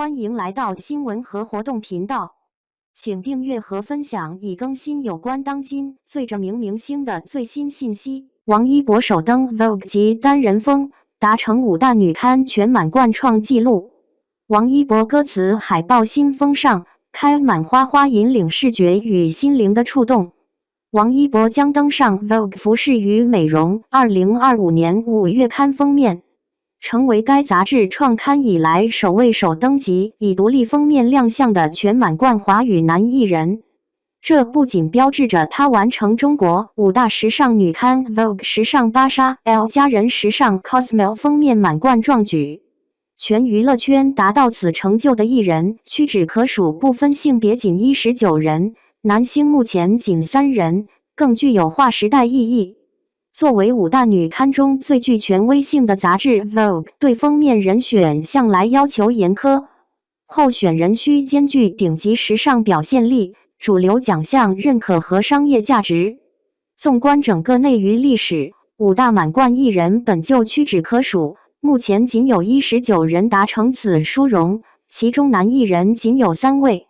欢迎来到新闻和活动频道，请订阅和分享已更新有关当今最着名明星的最新信息。王一博首登 Vogue 及单人风，达成5大女刊全满贯创纪录。王一博歌词海报新风尚，开满花花引领视觉与心灵的触动。王一博将登上 Vogue 服饰与美容2025年5月刊封面，成为该杂志创刊以来首位首登及以独立封面亮相的全满贯华语男艺人。这不仅标志着他完成中国5大时尚女刊 Vogue 时尚芭莎、L 家人时尚 Cosmo 封面满贯壮举，全娱乐圈达到此成就的艺人屈指可数，不分性别仅19人，男星目前仅3人，更具有划时代意义。作为5大女刊中最具权威性的杂志 Vogue 对封面人选向来要求严苛，候选人需兼具顶级时尚表现力、主流奖项认可和商业价值。纵观整个内娱历史，5大满贯艺人本就屈指可数，目前仅有19人达成此殊荣，其中男艺人仅有3位。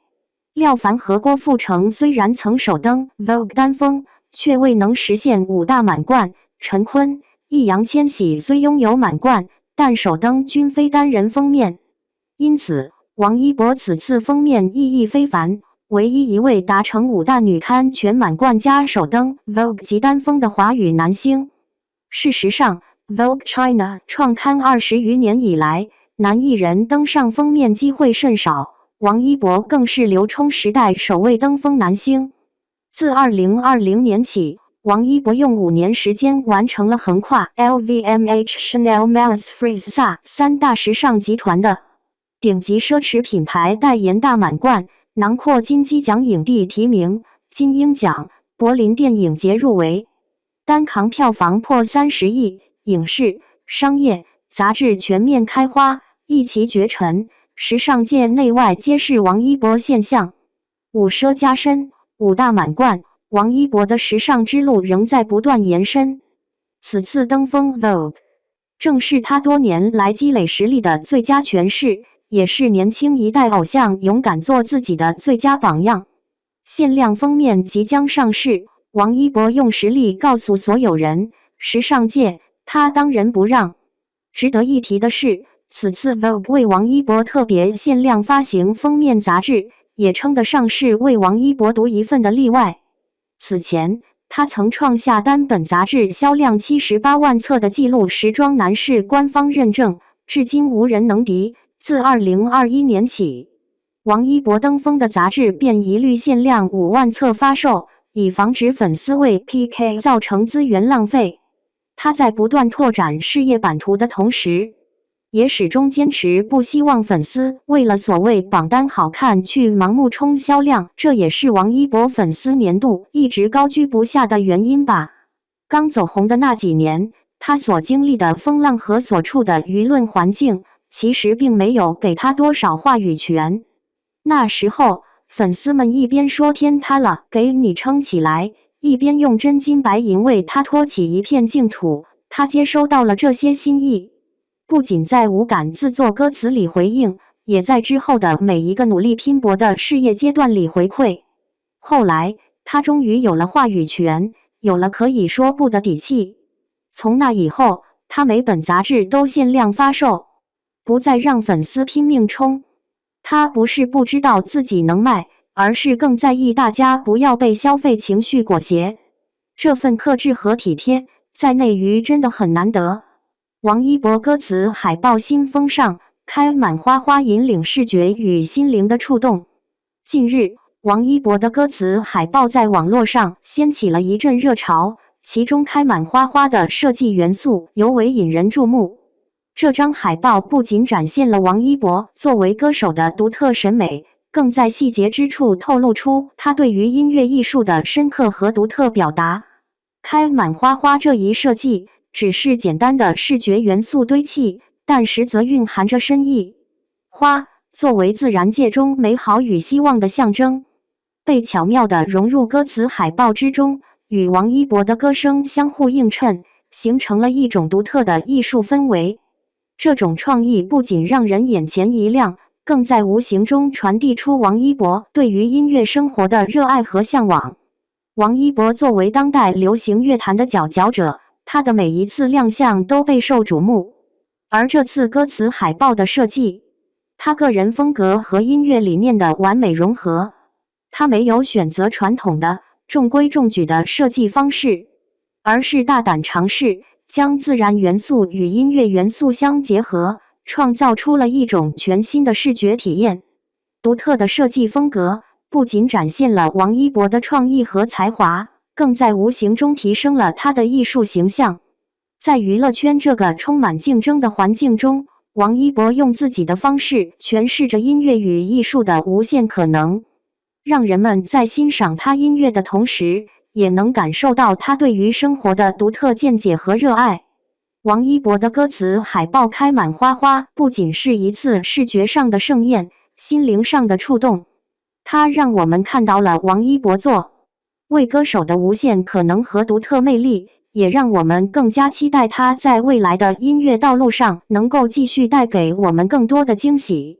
廖凡和郭富城虽然曾首登 Vogue 单封，却未能实现5大满贯。陈坤、易烊千玺虽拥有满贯，但首登均非单人封面。因此，王一博此次封面意义非凡，唯一一位达成5大女刊全满贯加首登 Vogue 及单封的华语男星。事实上 ，Vogue China 创刊20余年以来，男艺人登上封面机会甚少，王一博更是流冲时代首位登封男星。自2020年起，王一博用5年时间完成了横跨 LVMH、Chanel、Miles、Frieze、SA 3大时尚集团的顶级奢侈品牌代言大满贯，囊括金鸡奖影帝提名、金鹰奖、柏林电影节入围，单扛票房破30亿，影视、商业、杂志全面开花，一骑绝尘，时尚界内外皆是王一博现象。5奢加身，5大满贯，王一博的时尚之路仍在不断延伸。此次登封 Vogue， 正是他多年来积累实力的最佳诠释，也是年轻一代偶像勇敢做自己的最佳榜样。限量封面即将上市，王一博用实力告诉所有人，时尚界他当仁不让。值得一提的是，此次 Vogue 为王一博特别限量发行封面杂志，也称得上是为王一博独一份的例外。此前，他曾创下单本杂志销量78万册的纪录，时装男士官方认证，至今无人能敌。自2021年起，王一博登封的杂志便一律限量5万册发售，以防止粉丝为 PK 造成资源浪费。他在不断拓展事业版图的同时，也始终坚持不希望粉丝为了所谓榜单好看去盲目冲销量，这也是王一博粉丝粘度一直高居不下的原因吧。刚走红的那几年，他所经历的风浪和所处的舆论环境，其实并没有给他多少话语权。那时候，粉丝们一边说天塌了，给你撑起来，一边用真金白银为他托起一片净土。他接收到了这些心意，不仅在无感自作歌词里回应，也在之后的每一个努力拼搏的事业阶段里回馈。后来，他终于有了话语权，有了可以说不的底气。从那以后，他每本杂志都限量发售，不再让粉丝拼命冲。他不是不知道自己能卖，而是更在意大家不要被消费情绪裹挟。这份克制和体贴，在内娱真的很难得。王一博歌词海报新风尚，开满花花引领视觉与心灵的触动。近日，王一博的歌词海报在网络上掀起了一阵热潮，其中开满花花的设计元素尤为引人注目。这张海报不仅展现了王一博作为歌手的独特审美，更在细节之处透露出他对于音乐艺术的深刻和独特表达。开满花花这一设计只是简单的视觉元素堆砌，但实则蕴含着深意。花作为自然界中美好与希望的象征，被巧妙地融入歌词海报之中，与王一博的歌声相互映衬，形成了一种独特的艺术氛围。这种创意不仅让人眼前一亮，更在无形中传递出王一博对于音乐生活的热爱和向往。王一博作为当代流行乐坛的佼佼者，他的每一次亮相都备受瞩目。而这次歌词海报的设计，他个人风格和音乐理念的完美融合。他没有选择传统的中规中矩的设计方式，而是大胆尝试将自然元素与音乐元素相结合，创造出了一种全新的视觉体验。独特的设计风格不仅展现了王一博的创意和才华，更在无形中提升了他的艺术形象。在娱乐圈这个充满竞争的环境中，王一博用自己的方式诠释着音乐与艺术的无限可能，让人们在欣赏他音乐的同时，也能感受到他对于生活的独特见解和热爱。王一博的歌词海报开满花花，不仅是一次视觉上的盛宴，心灵上的触动。它让我们看到了王一博作为歌手的无限可能和独特魅力，也让我们更加期待他在未来的音乐道路上能够继续带给我们更多的惊喜。